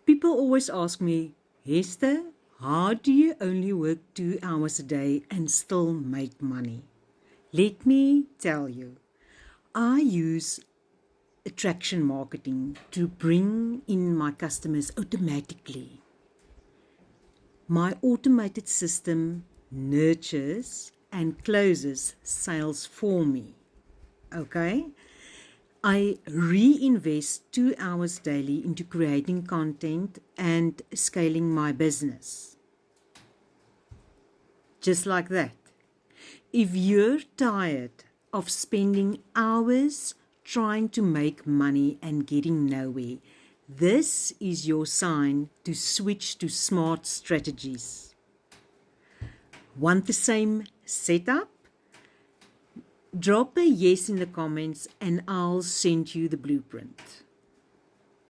People always ask me, Hester, how do you only work 2 hours a day and still make money? Let me tell you, I use attraction marketing to bring in my customers automatically. My automated system nurtures and closes sales for me. Okay? I reinvest 2 hours daily into creating content and scaling my business. Just like that. If you're tired of spending hours trying to make money and getting nowhere, this is your sign to switch to smart strategies. Want the same setup? Drop a yes in the comments and I'll send you the blueprint.